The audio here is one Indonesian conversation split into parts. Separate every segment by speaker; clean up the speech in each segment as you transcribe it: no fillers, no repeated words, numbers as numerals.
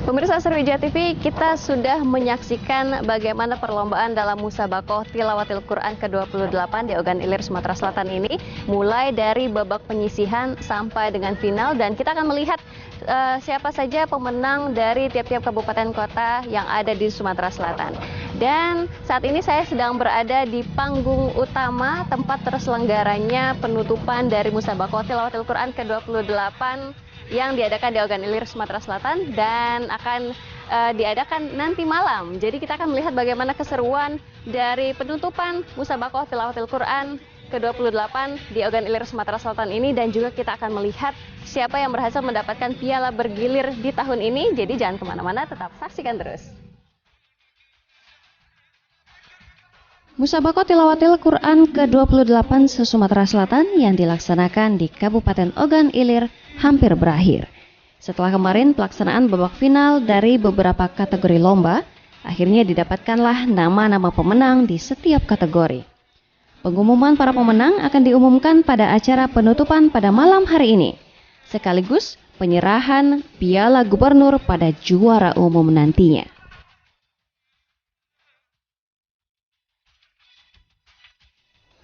Speaker 1: Pemirsa Sriwijaya TV, kita sudah menyaksikan bagaimana perlombaan dalam Musabaqoh Tilawatil Quran ke-28 di Ogan Ilir, Sumatera Selatan ini, mulai dari babak penyisihan sampai dengan final, dan kita akan melihat siapa saja pemenang dari tiap-tiap kabupaten kota yang ada di Sumatera Selatan. Dan saat ini saya sedang berada di panggung utama tempat terselenggaranya penutupan dari Musabaqoh Tilawatil Quran ke-28 yang diadakan di Ogan Ilir, Sumatera Selatan, dan akan diadakan nanti malam. Jadi kita akan melihat bagaimana keseruan dari penutupan Musabaqoh Tilawatil Quran ke-28 di Ogan Ilir, Sumatera Selatan ini, dan juga kita akan melihat siapa yang berhasil mendapatkan piala bergilir di tahun ini. Jadi jangan kemana-mana, tetap saksikan terus. Musabaqoh Tilawatil Quran ke-28 se-Sumatera Selatan yang dilaksanakan di Kabupaten Ogan Ilir hampir berakhir. Setelah kemarin pelaksanaan babak final dari beberapa kategori lomba, akhirnya didapatkanlah nama-nama pemenang di setiap kategori. Pengumuman para pemenang akan diumumkan pada acara penutupan pada malam hari ini, sekaligus penyerahan piala gubernur pada juara umum nantinya.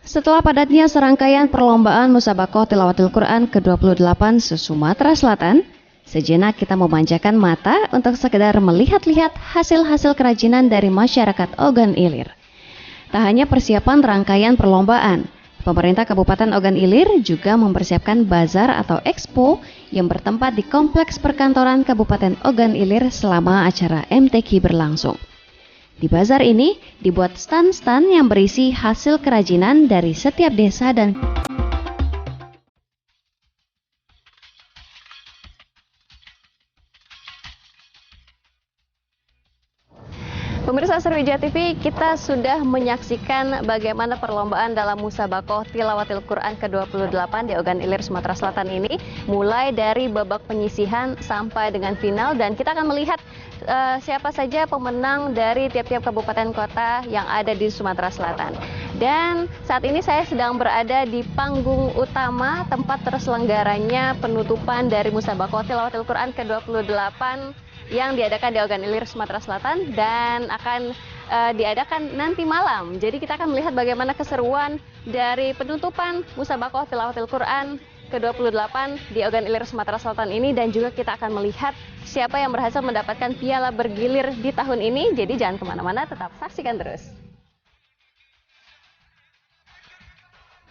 Speaker 1: Setelah padatnya serangkaian perlombaan Musabaqoh Tilawatil Quran ke-28 se-Sumatera Selatan, sejenak kita memanjakan mata untuk sekedar melihat-lihat hasil-hasil kerajinan dari masyarakat Ogan Ilir. Tak hanya persiapan rangkaian perlombaan, pemerintah Kabupaten Ogan Ilir juga mempersiapkan bazar atau expo yang bertempat di Kompleks Perkantoran Kabupaten Ogan Ilir selama acara MTQ berlangsung. Di bazar ini dibuat stand-stand yang berisi hasil kerajinan dari setiap desa dan Pemirsa Sriwijaya TV, kita sudah menyaksikan bagaimana perlombaan dalam Musabaqoh Tilawatil Quran ke-28 di Ogan Ilir, Sumatera Selatan ini, mulai dari babak penyisihan sampai dengan final, dan kita akan melihat siapa saja pemenang dari tiap-tiap kabupaten kota yang ada di Sumatera Selatan. Dan saat ini saya sedang berada di panggung utama tempat terselenggaranya penutupan dari Musabaqoh Tilawatil Quran ke-28 yang diadakan di Ogan Ilir, Sumatera Selatan, dan akan diadakan nanti malam. Jadi kita akan melihat bagaimana keseruan dari penutupan Musabaqoh Tilawatil Quran ke-28 di Ogan Ilir, Sumatera Selatan ini, dan juga kita akan melihat siapa yang berhasil mendapatkan piala bergilir di tahun ini. Jadi jangan kemana-mana, tetap saksikan terus.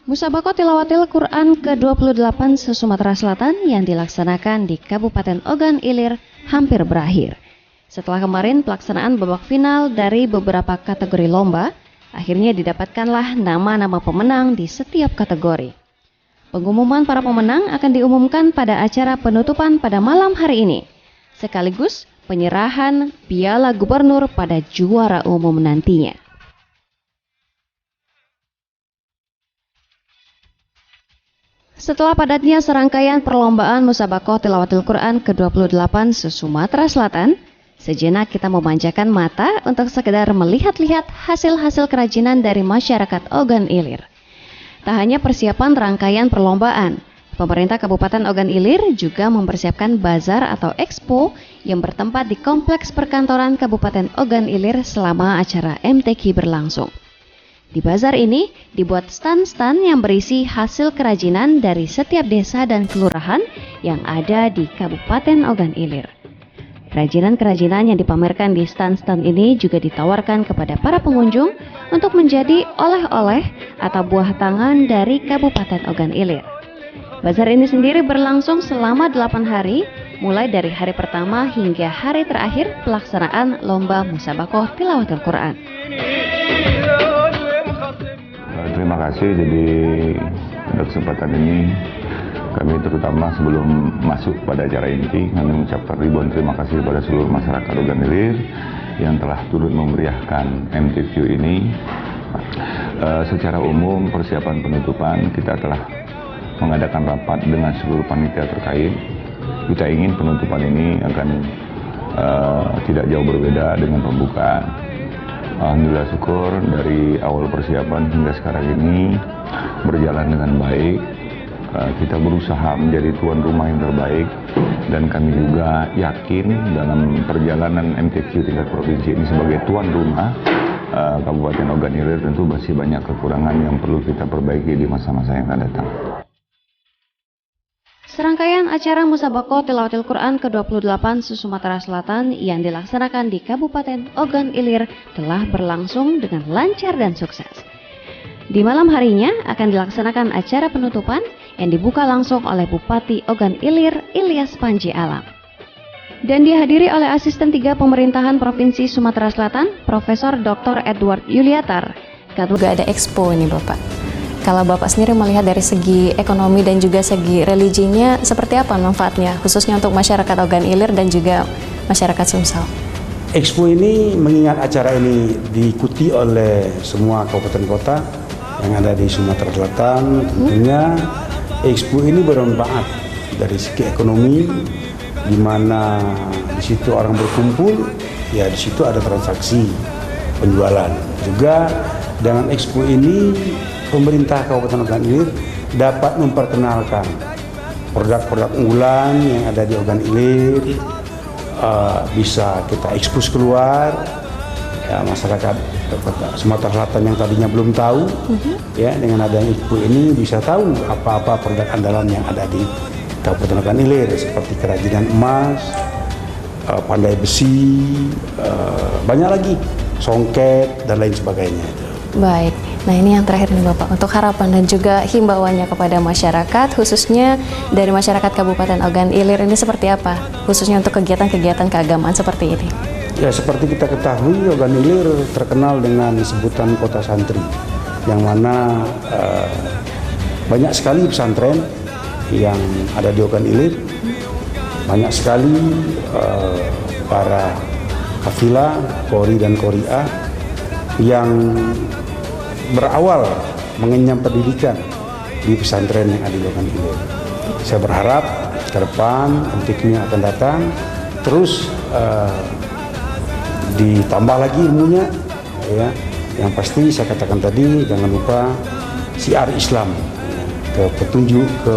Speaker 1: Musabaqoh Tilawatil Quran ke-28 se-Sumatera Selatan yang dilaksanakan di Kabupaten Ogan Ilir hampir berakhir. Setelah kemarin pelaksanaan babak final dari beberapa kategori lomba, akhirnya didapatkanlah nama-nama pemenang di setiap kategori. Pengumuman para pemenang akan diumumkan pada acara penutupan pada malam hari ini, sekaligus penyerahan piala gubernur pada juara umum nantinya. Setelah padatnya serangkaian perlombaan Musabaqoh Tilawatil Quran ke-28 se-Sumatera Selatan, sejenak kita memanjakan mata untuk sekedar melihat-lihat hasil-hasil kerajinan dari masyarakat Ogan Ilir. Tak hanya persiapan rangkaian perlombaan, pemerintah Kabupaten Ogan Ilir juga mempersiapkan bazar atau expo yang bertempat di Kompleks Perkantoran Kabupaten Ogan Ilir selama acara MTQ berlangsung. Di bazar ini dibuat stand-stand yang berisi hasil kerajinan dari setiap desa dan kelurahan yang ada di Kabupaten Ogan Ilir. Kerajinan-kerajinan yang dipamerkan di stand-stand ini juga ditawarkan kepada para pengunjung untuk menjadi oleh-oleh atau buah tangan dari Kabupaten Ogan Ilir. Bazar ini sendiri berlangsung selama 8 hari, mulai dari hari pertama hingga hari terakhir pelaksanaan lomba Musabaqoh Tilawatil Quran.
Speaker 2: Terima kasih. Jadi pada kesempatan ini kami terutama sebelum masuk pada acara inti, kami mengucapkan ribuan terima kasih kepada seluruh masyarakat Ogan Ilir yang telah turut memeriahkan MTQ ini. Secara umum persiapan penutupan kita telah mengadakan rapat dengan seluruh panitia terkait. Kita ingin penutupan ini akan tidak jauh berbeda dengan pembukaan. Alhamdulillah syukur dari awal persiapan hingga sekarang ini berjalan dengan baik. Kita berusaha menjadi tuan rumah yang terbaik Dan kami juga yakin dalam perjalanan MTQ tingkat provinsi ini sebagai tuan rumah Kabupaten Ogan Ilir tentu masih banyak kekurangan yang perlu kita perbaiki di masa-masa yang akan datang.
Speaker 1: Serangkaian acara Musabaqah Tilawatil Quran ke-28 se-Sumatera Selatan yang dilaksanakan di Kabupaten Ogan Ilir telah berlangsung dengan lancar dan sukses. Di malam harinya akan dilaksanakan acara penutupan yang dibuka langsung oleh Bupati Ogan Ilir, Ilyas Panji Alam. Dan dihadiri oleh Asisten 3 Pemerintahan Provinsi Sumatera Selatan, Profesor Dr. Edward Yuliatar.
Speaker 3: Juga ada expo ini Bapak. Kalau Bapak sendiri melihat dari segi ekonomi dan juga segi religinya, seperti apa manfaatnya, khususnya untuk masyarakat Ogan Ilir dan juga masyarakat Sumsel?
Speaker 4: Expo ini mengingat acara ini diikuti oleh semua kabupaten kota yang ada di Sumatera Selatan. Tentunya Expo ini bermanfaat dari segi ekonomi, di mana di situ orang berkumpul, ya di situ ada transaksi penjualan. Juga dengan Expo ini pemerintah Kabupaten Ogan Ilir dapat memperkenalkan produk-produk unggulan yang ada di Ogan Ilir, bisa kita ekspos keluar, ya masyarakat Sumatera Selatan yang tadinya belum tahu, ya dengan adanya Expo ini bisa tahu apa-apa produk andalan yang ada di Kabupaten Ogan Ilir seperti kerajinan emas, pandai besi, banyak lagi, songket dan lain sebagainya.
Speaker 3: Baik, nah ini yang terakhir nih Bapak, untuk harapan dan juga himbauannya kepada masyarakat, khususnya dari masyarakat Kabupaten Ogan Ilir ini seperti apa, khususnya untuk kegiatan-kegiatan keagamaan seperti ini?
Speaker 4: Ya seperti kita ketahui, Ogan Ilir terkenal dengan sebutan kota santri, yang mana banyak sekali pesantren yang ada di Ogan Ilir, banyak sekali para kafilah, qori dan qoriah yang berawal mengenyam pendidikan di pesantren yang ada di Ogan Ilir. Saya berharap ke depan MTQ yang akan datang terus ditambah lagi ilmunya, ya. Yang pasti saya katakan tadi, jangan lupa syiar Islam, ya, ke petunjuk, ke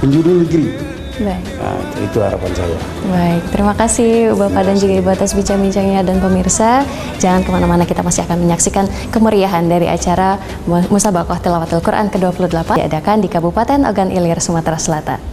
Speaker 4: penjuru negeri.
Speaker 3: Baik.
Speaker 4: Nah, itu harapan saya.
Speaker 3: Baik, terima kasih Bapak dan juga Ibu atas bincang-bincangnya, dan pemirsa jangan kemana-mana, kita masih akan menyaksikan kemeriahan dari acara Musabaqah Tilawatil Quran ke-28 diadakan di Kabupaten Ogan Ilir, Sumatera Selatan.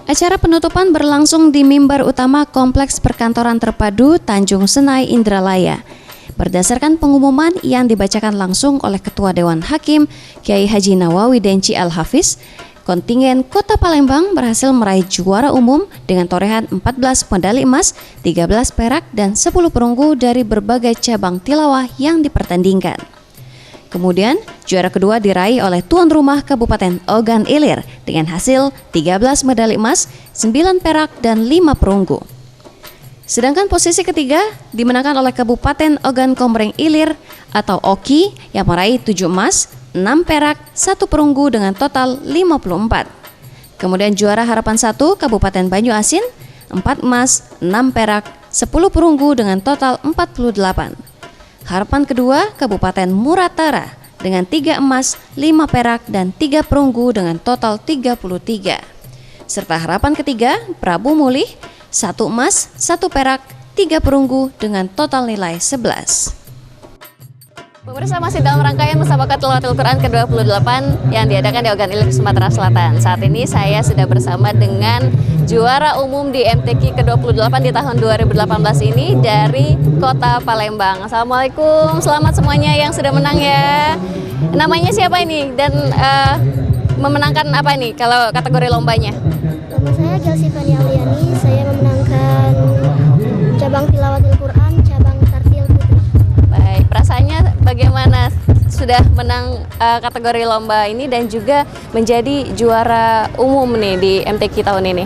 Speaker 1: Acara penutupan berlangsung di mimbar utama Kompleks Perkantoran Terpadu Tanjung Senai Indralaya. Berdasarkan pengumuman yang dibacakan langsung oleh Ketua Dewan Hakim Kiai Haji Nawawi Denci Al-Hafiz, kontingen Kota Palembang berhasil meraih juara umum dengan torehan 14 medali emas, 13 perak, dan 10 perunggu dari berbagai cabang tilawah yang dipertandingkan. Kemudian, juara kedua diraih oleh tuan rumah Kabupaten Ogan Ilir dengan hasil 13 medali emas, 9 perak, dan 5 perunggu. Sedangkan posisi ketiga dimenangkan oleh Kabupaten Ogan Komering Ilir atau OKI yang meraih 7 emas, 6 perak, 1 perunggu dengan total 54. Kemudian juara harapan 1 Kabupaten Banyu Asin, 4 emas, 6 perak, 10 perunggu dengan total 48. Harapan kedua Kabupaten Muratara dengan 3 emas, 5 perak, dan 3 perunggu dengan total 33. Serta harapan ketiga Prabu Mulih, 1 emas, 1 perak, 3 perunggu dengan total nilai 11. Pemirsa, masih dalam rangkaian Musabaqah Tilawatil Quran ke-28 yang diadakan di Ogan Ilir, Sumatera Selatan. Saat ini saya sudah bersama dengan juara umum di MTQ ke-28 di tahun 2018 ini dari Kota Palembang. Assalamualaikum, selamat semuanya yang sudah menang ya. Namanya siapa ini dan memenangkan apa ini kalau kategori lombanya?
Speaker 5: Nama saya Gelsivani Auliani, saya memenangkan cabang Tilawatil Quran, cabang Tartil Putri.
Speaker 1: Baik, perasaannya bagaimana sudah menang kategori lomba ini dan juga menjadi juara umum nih di MTQ tahun ini?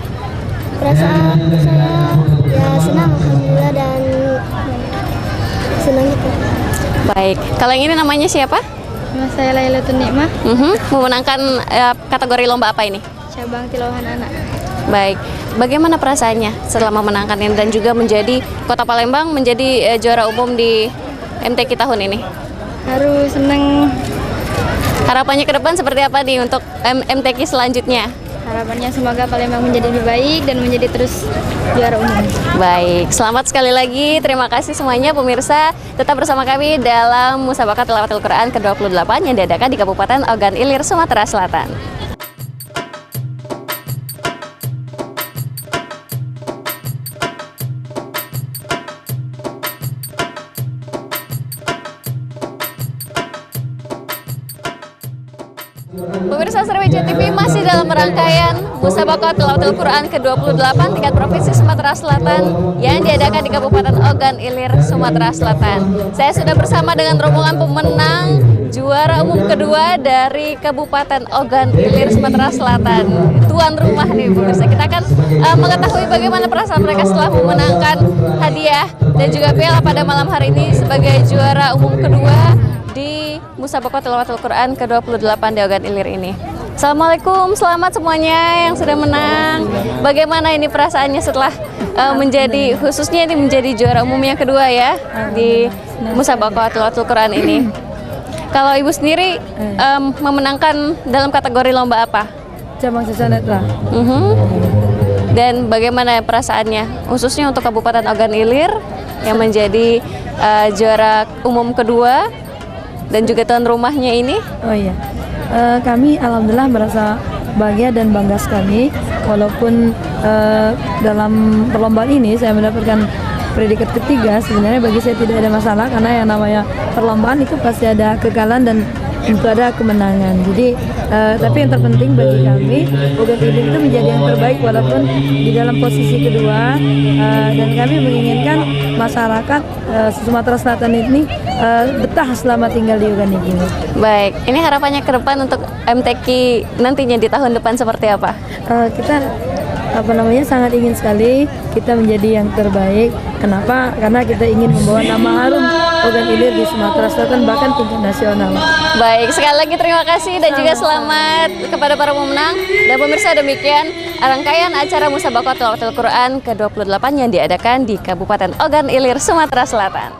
Speaker 5: Perasaan saya ya senang, alhamdulillah, dan senang itu.
Speaker 1: Baik, kalau yang ini namanya siapa?
Speaker 5: Nama saya Lailatul Nikmah,
Speaker 1: Memenangkan kategori lomba apa ini?
Speaker 5: cabang tilawahan anak.
Speaker 3: Baik, bagaimana perasaannya setelah memenangkan ini dan juga menjadi Kota Palembang menjadi juara umum di MTQ tahun ini?
Speaker 6: Harus seneng.
Speaker 3: Harapannya ke depan seperti apa nih untuk MTQ selanjutnya?
Speaker 6: Harapannya semoga Palembang menjadi lebih baik dan menjadi terus juara umum.
Speaker 3: Baik, selamat sekali lagi. Terima kasih semuanya pemirsa. Tetap bersama kami dalam Musabaqah Tilawatil Quran ke-28 yang diadakan di Kabupaten Ogan Ilir, Sumatera Selatan. Pemirsa Sriwijaya TV masih dalam rangkaian Musabaqah Tilawatil Quran ke-28 tingkat Provinsi Sumatera Selatan yang diadakan di Kabupaten Ogan Ilir, Sumatera Selatan. Saya sudah bersama dengan rombongan pemenang juara umum kedua dari Kabupaten Ogan Ilir, Sumatera Selatan. Tuan rumah nih pemirsa. Kita akan mengetahui bagaimana perasaan mereka setelah memenangkan hadiah dan juga piala pada malam hari ini sebagai juara umum kedua di Musabaqah Tilawatil Quran ke-28 di Ogan Ilir ini. Assalamualaikum, selamat semuanya yang sudah menang. Bagaimana ini perasaannya setelah menjadi, khususnya ini menjadi juara umum yang kedua ya di Musabaqah Tilawatil Quran ini. Kalau Ibu sendiri memenangkan dalam kategori lomba apa?
Speaker 6: Cabang tunanetra.
Speaker 3: Dan bagaimana perasaannya, khususnya untuk Kabupaten Ogan Ilir yang menjadi juara umum kedua dan juga tuan rumahnya ini?
Speaker 6: Oh iya, kami alhamdulillah merasa bahagia dan bangga sekali. Walaupun dalam perlombaan ini saya mendapatkan predikat ketiga, sebenarnya bagi saya tidak ada masalah karena yang namanya perlombaan itu pasti ada kekalahan dan itu ada kemenangan. Jadi tapi yang terpenting bagi kami Ogan Ilir itu menjadi yang terbaik walaupun di dalam posisi kedua, dan kami menginginkan masyarakat Sumatera Selatan ini betah selama tinggal di Ogan Ilir.
Speaker 3: Baik, ini harapannya ke depan untuk MTQ nantinya di tahun depan seperti apa?
Speaker 6: Kita sangat ingin sekali kita menjadi yang terbaik. Kenapa? Karena kita ingin membawa nama harum Ogan Ilir di Sumatera Selatan bahkan tingkat nasional.
Speaker 3: Baik, sekali lagi terima kasih dan juga selamat kepada para pemenang. Dan pemirsa, demikian rangkaian acara Musabaqah Tilawatil Quran ke-28 yang diadakan di Kabupaten Ogan Ilir, Sumatera Selatan.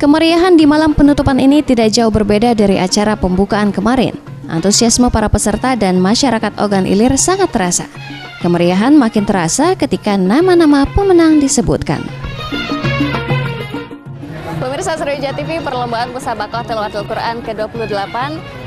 Speaker 1: Kemeriahan di malam penutupan ini tidak jauh berbeda dari acara pembukaan kemarin. Antusiasme para peserta dan masyarakat Ogan Ilir sangat terasa. Kemeriahan makin terasa ketika nama-nama pemenang disebutkan.
Speaker 3: Pemirsa Sriwijaya TV, perlombaan Musabaqah Tilawatil Quran ke-28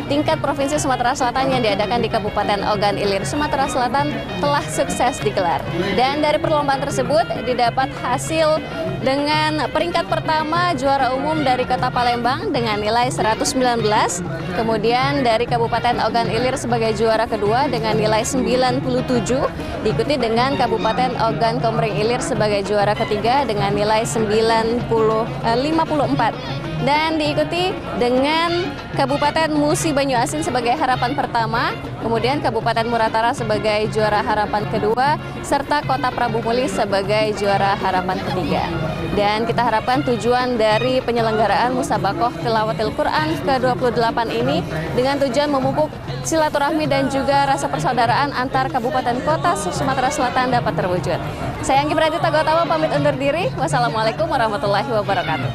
Speaker 3: tingkat Provinsi Sumatera Selatan yang diadakan di Kabupaten Ogan Ilir, Sumatera Selatan telah sukses digelar. Dan dari perlombaan tersebut didapat hasil dengan peringkat pertama juara umum dari Kota Palembang dengan nilai 119, kemudian dari Kabupaten Ogan Ilir sebagai juara kedua dengan nilai 97, diikuti dengan Kabupaten Ogan Komering Ilir sebagai juara ketiga dengan nilai 54, dan diikuti dengan Kabupaten Musi Banyu Asin sebagai harapan pertama, kemudian Kabupaten Muratara sebagai juara harapan kedua, serta Kota Prabu Muli sebagai juara harapan ketiga. Dan kita harapkan tujuan dari penyelenggaraan Musabaqah Tilawatil Quran ke-28 ini dengan tujuan memupuk silaturahmi dan juga rasa persaudaraan antar kabupaten kota Sumatera Selatan dapat terwujud. Saya Anggi Pradita Gautama pamit undur diri. Wassalamualaikum warahmatullahi wabarakatuh.